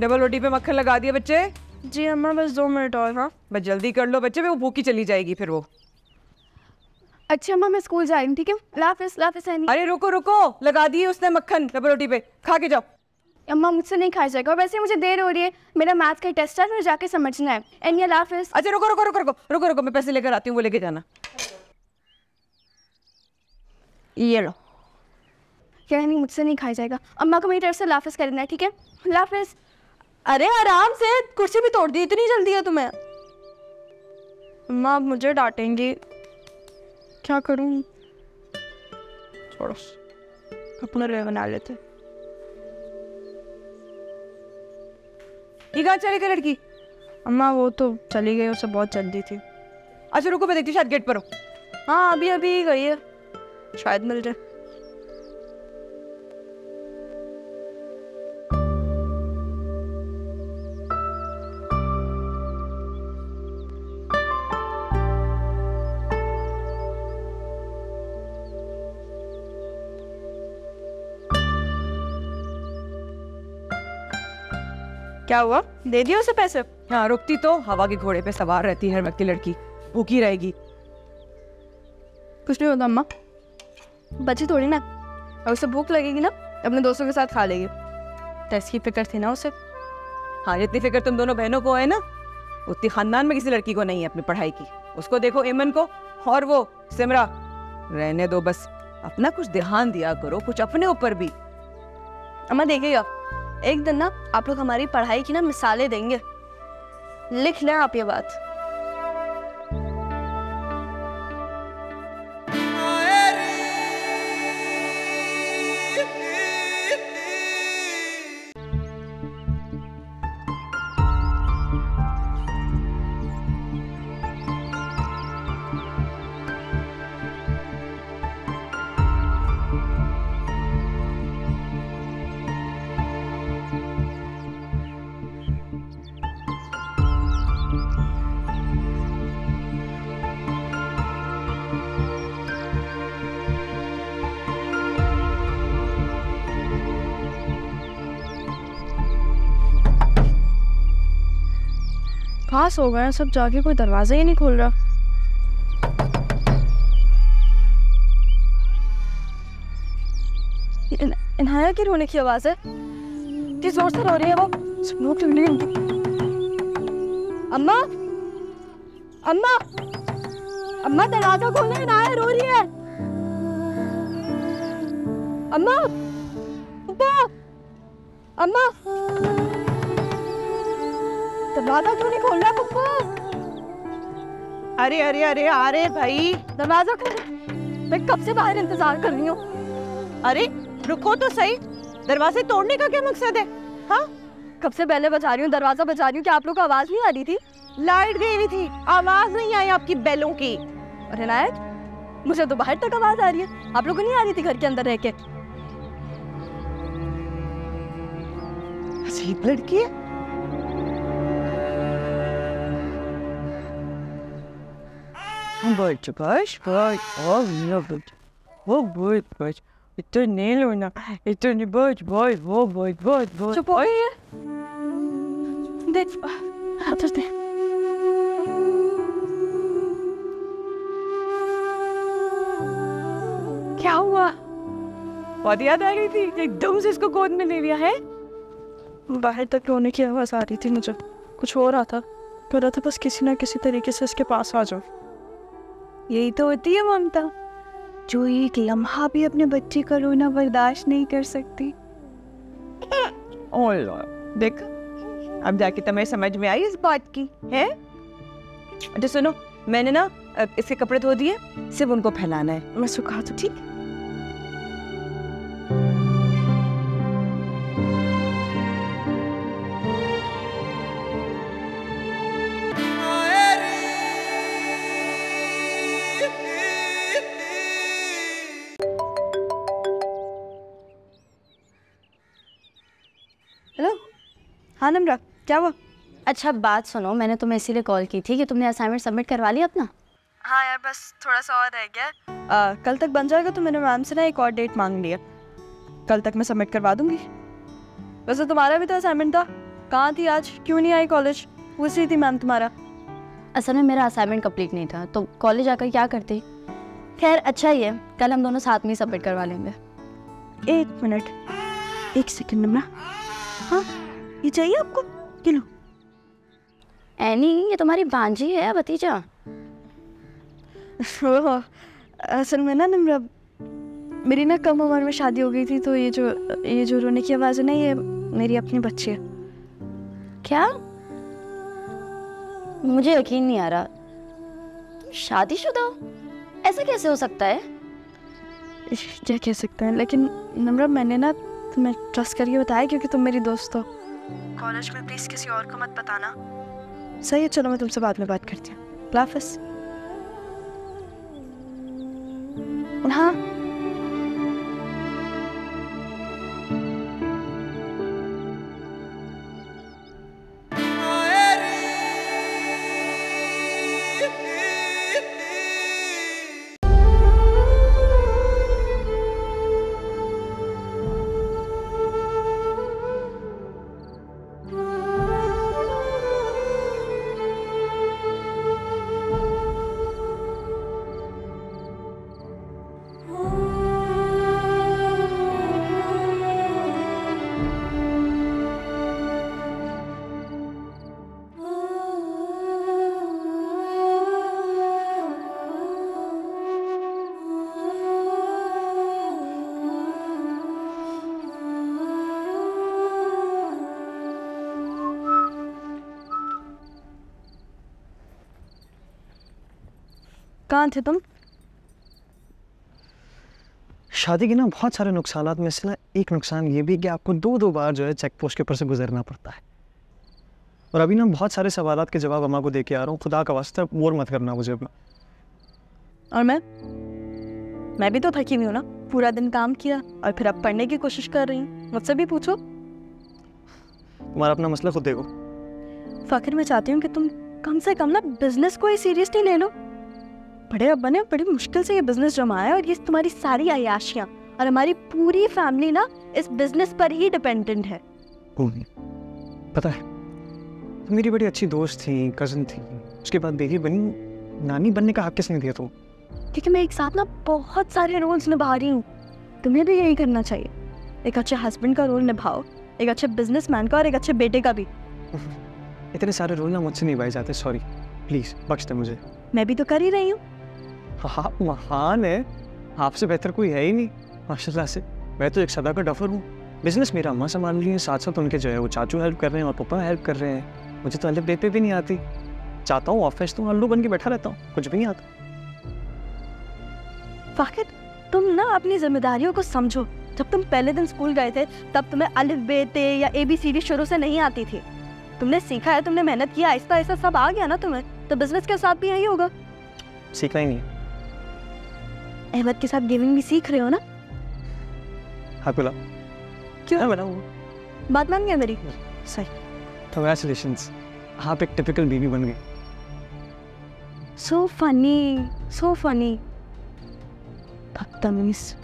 Double रोटी पे मक्खन लगा दिया बच्चे? जी अम्मा बस 2 मिनट और। हाँ बस जल्दी कर लो बच्चे, वो भूखी चली जाएगी फिर वो। अच्छा अम्मा मैं स्कूल जा रही हूँ, ठीक है? लाफिस लाफिस है नहीं। अरे रुको रुको, लगा दिए उसने मक्खन डबल रोटी पे, खा के जाओ। अम्मा मुझसे नहीं खाया जाएगा, और वैसे मुझे देर हो रही है, मेरा मैथ्स का टेस्ट है, मुझे जाके समझना है। एंड ये लाफिस। अच्छा रुको रुको रुको रुको रुको रुको, मैं पैसे लेकर आती हूँ, वो लेके जाना। ये लो। क्या नहीं, मुझसे नहीं खाया जाएगा। अम्मा को मेरी तरफ से लाफिस करना है, ठीक है? लाफिस। अरे आराम से, कुर्सी भी तोड़ दी, इतनी जल्दी है तुम्हें? अम्मा मुझे डांटेंगी, क्या करूं? छोड़ो, अपना रे बना लेते। ये कहाँ चली गई लड़की? अम्मा वो तो चली गई, उसे बहुत जल्दी थी। अच्छा रुको, मैं देखती हूँ, शायद गेट पर हो। हाँ अभी अभी गई है, शायद मिल जाए। क्या हुआ, दे दिया उसे पैसे? हाँ रुकती तो हवा के घोड़े पे सवार रहती है हर वक्त की लड़की, भूखी रहेगी। कुछ नहीं होता अम्मा, बच्ची थोड़ी ना, और उसे भूख लगेगी ना अपने दोस्तों के साथ खा लेगी। टेस्ट की फिक्र थी ना उसे। हाँ जितनी फिक्र तुम दोनों बहनों को है ना, उतनी खानदान में किसी लड़की को नहीं है अपनी पढ़ाई की। उसको देखो इमन को, और वो सिमरा, रहने दो बस, अपना कुछ ध्यान दिया करो, कुछ अपने ऊपर भी। अम्मा देखिएगा, एक दिन ना आप लोग हमारी पढ़ाई की ना मिसालें देंगे, लिख लें आप ये बात। कहाँ सो गए सब, जाके कोई दरवाजा ही नहीं खोल रहा। इनाया की रोने की आवाज है, किस जोर से रो रही है वो? अम्मा अम्मा अम्मा दरवाजा खोलो, इनाया रो रही है। अम्मा अम्मा दरवाजा क्यों नहीं खोल रहा पप्पू? अरे अरे अरे अरे भाई, दरवाजा खोल, मैं कब से बाहर इंतजार कर रही हूँ। अरे रुको तो सही, दरवाजे तोड़ने का क्या मकसद है? हाँ कब से पहले बजा रही हूँ, दरवाजा बजा रही हूँ, क्या आप लोग को आवाज नहीं आ रही थी? लाइट गई हुई थी, आवाज नहीं आई आपकी बैलों की। अरे नायक, मुझे तो बाहर तक आवाज आ रही है, आप लोग को नहीं आ रही थी घर के अंदर रह के? अजीब लड़की है। बच बच बच, वो बच बच, इतना नहीं लोना, इतना बच बच, वो बच बच बच। चुप हो गई है, देख हाथ दे। क्या हुआ? बहुत याद आ रही थी, एकदम से इसको गोद में ले लिया है। बाहर तक रोने की आवाज आ रही थी, मुझे कुछ हो रहा था, कर रहा था बस किसी ना किसी तरीके से इसके पास आ जाओ। यही तो होती है ममता, जो एक लम्हा भी अपने बच्चे का रोना बर्दाश्त नहीं कर सकती। देख अब जाके तुम्हें समझ में आई इस बात की है। अच्छा सुनो, मैंने ना इसके कपड़े धो दिए, सिर्फ उनको फैलाना है। मैं सुखा तो ठीक। हेलो, हाँ नम्रा, क्या हुआ? अच्छा बात सुनो, मैंने तुम्हें इसीलिए कॉल की थी कि तुमने असाइनमेंट सबमिट करवा लिया अपना? हाँ यार बस थोड़ा सा और रह गया, कल तक बन जाएगा। तो मैंने मैम से ना एक और डेट मांग लिया, कल तक मैं सबमिट करवा दूंगी। वैसे तुम्हारा भी तो असाइनमेंट था, कहाँ थी आज, क्यों नहीं आई कॉलेज? पूछ रही थी मैम तुम्हारा। असल में मेरा असाइनमेंट कंप्लीट नहीं था, तो कॉलेज आकर क्या करती। खैर अच्छा ही है, कल हम दोनों साथ में ही सबमिट करवा लेंगे। 1 मिनट, 1 सेकंड नम्रा। हाँ, ये चाहिए आपको? किलो। एनी, ये तुम्हारी भांजी है या भतीजा? ओह, असल में ना नम्रा, मेरी ना कम उम्र में शादी हो गई थी, तो ये जो रोने की आवाज़ है ना, ये मेरी अपनी बच्ची है। क्या? मुझे यकीन नहीं आ रहा, शादीशुदा हो? ऐसा कैसे हो सकता है? क्या कह सकते हैं, लेकिन नम्रा मैंने ना तुम्हें ट्रस्ट करके बताया क्योंकि तुम मेरी दोस्त हो। कॉलेज में प्लीज़ किसी और को मत बताना। सही है, चलो मैं तुमसे बाद में बात करती हूँ। अल्लाह हाफ़िज़। हाँ, कहाँ थे तुम? शादी के ना बहुत सारे नुकसानात में से ना एक नुकसान ये भी कि आपको 2-2 बार जो है चेक पोस्ट के ऊपर से गुजरना पड़ता है। और अभी ना बहुत सारे सवालात के जवाब अम्मा को दे के आ रहा हूँ, खुदा का वास्ता बोर मत करना मुझे अपना। और मैं भी तो थकी हुई हूँ ना, पूरा दिन काम किया और फिर अब पढ़ने की कोशिश कर रही हूँ। मुझसे भी पूछो। तुम्हारा अपना मसला खुद देखो। फ़ाकिर, मैं चाहती हूँ कि तुम कम से कम ना बिजनेस को ही सीरियसली ले लो। बड़े अब्बा ने बड़ी मुश्किल से ये बिजनेस जमाया और ये तुम्हारी सारी अय्याशियाँ और हमारी पूरी फैमिली ना इस बिजनेस पर ही डिपेंडेंट है। पता है, तुम मेरी बड़ी अच्छी दोस्त थी, कज़न थी, उसके बाद बेटी बनी, नानी बनने का हक किसने दिया तुम? क्योंकि मैं एक साथ ना बहुत सारे रोल्स निभा रही हूँ। तुम्हें भी यही करना चाहिए, एक अच्छे हस्बैंड का रोल निभाओ, एक अच्छे बिजनेसमैन का और एक अच्छे बेटे का भी। इतने सारे रोल ना मुझसे निभाए जाते, सॉरी, प्लीज़ बख्श दे मुझे। मैं भी तो कर ही रही हूँ। आप महान है, आपसे बेहतर कोई है ही नहीं माशाल्लाह से। मैं तो एक सदा का डफर हूँ। बिजनेस मेरा अम्मा संभाल रही है, साथ साथ उनके जो है वो चाचू हेल्प कर रहे हैं और पापा हेल्प कर रहे हैं। मुझे तो अलिफ बे भी नहीं आती, चाहता हूँ ऑफिस तो अल्लू बन के बैठा रहता हूँ, कुछ भी नहीं आता। फ़ाकिर, तुम ना अपनी जिम्मेदारियों को समझो। जब तुम पहले दिन स्कूल गए थे तब तुम्हें अलिफ बे ते या ABCD शुरू से नहीं आती थी। तुमने सीखा है, तुमने मेहनत किया, आहिस्ता आहिस्ता सब आ गया ना तुम्हें, तो बिजनेस के साथ भी यही होगा। सीखना ही नहीं है। अहमद के साथ गेमिंग भी सीख रहे हो ना? हाँ बोला। क्यों? मैं बनाऊँ? बात मान गया मेरी? सही। कंग्रेचुलेशंस, आप एक टिपिकल बीवी बन गई। So funny, so funny. बदतमीज।